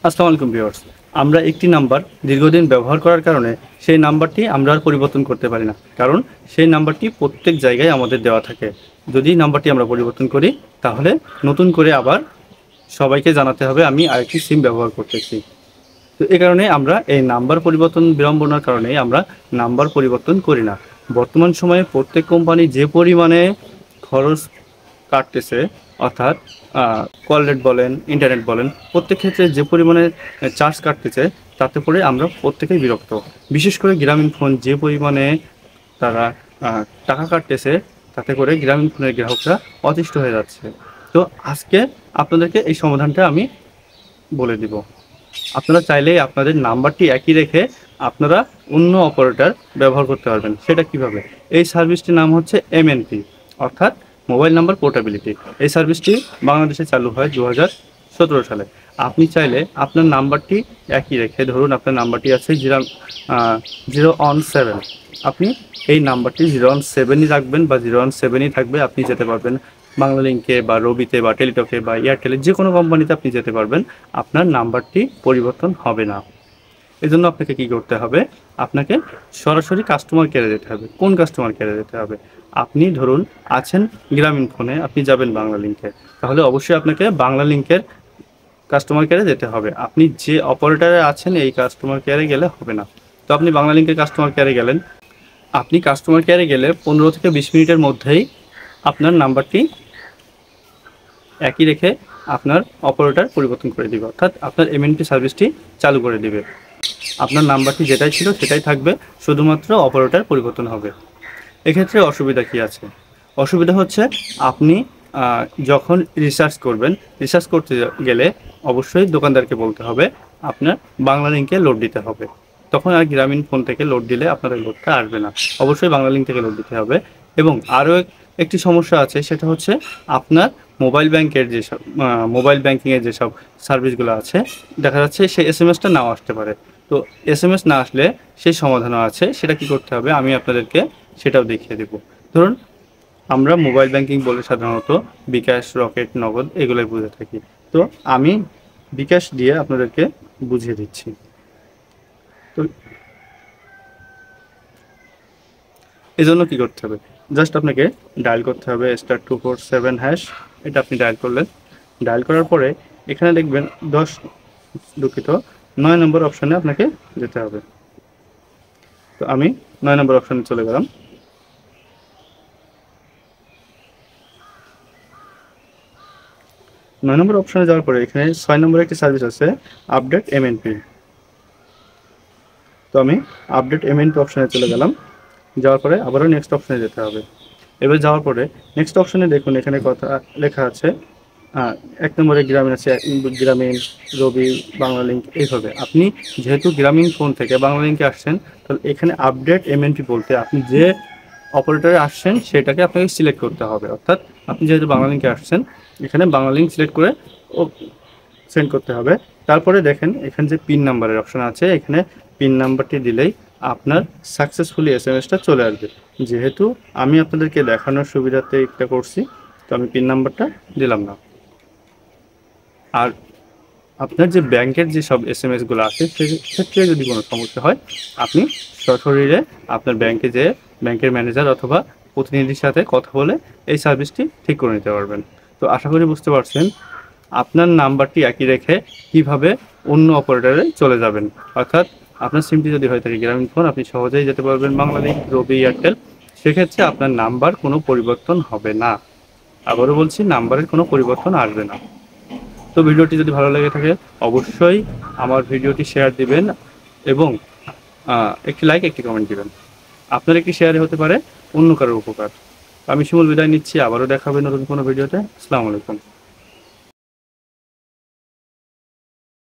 আসসালামু আলাইকুম ভিউয়ার্স। আমরা একটি নাম্বার দীর্ঘদিন ব্যবহার করার কারণে সেই নাম্বারটি আমরা আর পরিবর্তন করতে পারি না, কারণ সেই নাম্বারটি প্রত্যেক জায়গায় আমাদের দেওয়া থাকে। যদি নাম্বারটি আমরা পরিবর্তন করি তাহলে নতুন করে আবার সবাইকে জানাতে হবে আমি আরেকটি সিম ব্যবহার করতেছি। তো এই কারণে আমরা এই নাম্বার পরিবর্তন বিড়ম্বনার কারণে আমরা নাম্বার পরিবর্তন করি না। বর্তমান সময়ে প্রত্যেক কোম্পানি যে পরিমাণে খরচ কাটতেছে, অর্থাৎ কল রেট বলেন, ইন্টারনেট বলেন, প্রত্যেক ক্ষেত্রে যে পরিমাণে চার্জ কাটতেছে তাতে করে আমরা প্রত্যেকেই বিরক্ত। বিশেষ করে গ্রামীণ ফোন যে পরিমাণে তারা টাকা কাটতেছে, তাতে করে গ্রামীণ ফোনের গ্রাহকরা অতিষ্ঠ হয়ে যাচ্ছে। তো আজকে আপনাদেরকে এই সমাধানটা আমি বলে দিব। আপনারা চাইলেই আপনাদের নাম্বারটি একই রেখে আপনারা অন্য অপারেটর ব্যবহার করতে পারবেন। সেটা কিভাবে? এই সার্ভিসটির নাম হচ্ছে এমএনপি, অর্থাৎ মোবাইল নাম্বার পোর্টেবিলিটি। এই সার্ভিসটি বাংলাদেশে চালু হয় 2017 সালে। আপনি চাইলে আপনার নাম্বারটি একই রেখে, ধরুন আপনার নাম্বারটি আছে 017, আপনি এই নাম্বারটি 017ই রাখবেন বা 017ই থাকবে। আপনি যেতে পারবেন বাংলালিংকে বা রবিতে বা টেলিটকে বা এয়ারটেলে, যে কোনো কোম্পানিতে আপনি যেতে পারবেন। আপনার নাম্বারটি পরিবর্তন হবে না। এজন্য আপনাকে কি করতে হবে? আপনাকে সরাসরি কাস্টমার কেয়ারে যেতে হবে। কোন কাস্টমার কেয়ারে যেতে হবে? আপনি ধরুন আছেন গ্রামীণ ফোনে, আপনি যাবেন বাংলালিংকে, তাহলে অবশ্যই আপনাকে বাংলালিংকের কাস্টমার কেয়ারে যেতে হবে। আপনি যে অপারেটরে আছেন এই কাস্টমার কেয়ারে গেলে হবে না। তো আপনি বাংলালিংকের কাস্টমার কেয়ারে গেলেন। আপনি কাস্টমার কেয়ারে গেলে 15 থেকে 20 মিনিটের মধ্যেই আপনার নাম্বারটি একই রেখে আপনার অপারেটর পরিবর্তন করে দিবে, অর্থাৎ আপনার এমএনপি সার্ভিসটি চালু করে দিবে। আপনার নাম্বারটি যেটাই ছিল সেটাই থাকবে, শুধুমাত্র অপারেটর পরিবর্তন হবে। এক্ষেত্রে অসুবিধা কি আছে? অসুবিধা হচ্ছে আপনি যখন রিসার্চ করবেন, রিসার্চ করতে গেলে অবশ্যই দোকানদারকে বলতে হবে আপনার বাংলালিংকে লোড দিতে হবে। তখন আর গ্রামীণ ফোন থেকে লোড দিলে আপনার ওই লোডটা আসবে না, অবশ্যই বাংলালিংক থেকে লোড দিতে হবে। এবং আরও একটি সমস্যা আছে, সেটা হচ্ছে আপনার মোবাইল ব্যাংকের যেসব মোবাইল ব্যাংকিংয়ের যেসব সার্ভিসগুলো আছে, দেখা যাচ্ছে সেই এসএমএসটা নাও আসতে পারে। তো এসএমএস না আসলে সেই সমাধানও আছে। সেটা কি করতে হবে আমি আপনাদেরকে সেটাও দেখিয়ে দেব। ধরুন আমরা মোবাইল ব্যাংকিং বলে সাধারণত বিকাশ, রকেট, নগদ এগুলোই বুঝে থাকি। তো আমি বিকাশ দিয়ে আপনাদেরকে বুঝিয়ে দিচ্ছি। তো এজন্য কি করতে হবে? জাস্ট আপনাকে ডায়াল করতে হবে *247#। এটা আপনি ডায়াল করলেন। ডায়াল করার পরে এখানে দেখবেন 9 নম্বর অপশানে আপনাকে যেতে হবে। তো আমি 9 নম্বর অপশানে চলে গেলাম। 9 নম্বর অপশানে যাওয়ার পরে এখানে 6 নম্বরে একটি সার্ভিস আছে, আপডেট এমএনপি। তো আমি আপডেট এমএনপি অপশানে চলে গেলাম। যাওয়ার পরে আবারও নেক্সট অপশানে যেতে হবে। এবার যাওয়ার পরে নেক্সট অপশানে দেখুন এখানে কথা লেখা আছে 1 নম্বরে গ্রামীণ আছে, গ্রামীণ, রবি, বাংলালিংক, এইভাবে। আপনি যেহেতু গ্রামীণ ফোন থেকে বাংলালিংকে আসছেন, তাহলে এখানে আপডেট এমএনপি বলতে আপনি যে অপারেটরে আসছেন সেটাকে আপনাকে সিলেক্ট করতে হবে। অর্থাৎ আপনি যেহেতু বাংলালিংকে আসছেন, এখানে বাংলালিংক সিলেক্ট করে ও সেন্ড করতে হবে। তারপরে দেখেন এখানে যে পিন নাম্বারের অপশন আছে, এখানে পিন নাম্বারটি দিলেই আপনার সাকসেসফুলি এসএমএসটা চলে আসবে। যেহেতু আমি আপনাদেরকে দেখানোর সুবিধাতে এটা করছি, তো আমি পিন নাম্বারটা দিলাম না। আর আপনার যে ব্যাংকের যে সব এসএমএসগুলো আছে সেক্ষেত্রে যদি কোনো সমস্যা হয়, আপনি সশরীরে আপনার ব্যাংকে যেয়ে ব্যাংকের ম্যানেজার অথবা প্রতিনিধির সাথে কথা বলে এই সার্ভিসটি ঠিক করে নিতে পারবেন। তো আশা করি বুঝতে পারছেন আপনার নাম্বারটি একই রেখে কিভাবে অন্য অপারেটরে চলে যাবেন। অর্থাৎ আপনার সিমটি যদি হয়ে থাকে গ্রামীণ ফোন, আপনি সহজেই যেতে পারবেন বাংলালিংক, রবি, এয়ারটেল। সেক্ষেত্রে আপনার নাম্বার কোনো পরিবর্তন হবে না। আবারও বলছি, নাম্বারের কোনো পরিবর্তন আসবে না। তো ভিডিওটি যদি ভালো লেগে থাকে অবশ্যই আমার ভিডিওটি শেয়ার দিবেন এবং একটি লাইক, একটি কমেন্ট দিবেন। আপনার একটি শেয়ারে হতে পারে অন্য কারোর উপকার। আমি শিমুল বিদায় নিচ্ছি, আবারও দেখা হবে নতুন কোনো ভিডিওতে। আসসালামু আলাইকুম।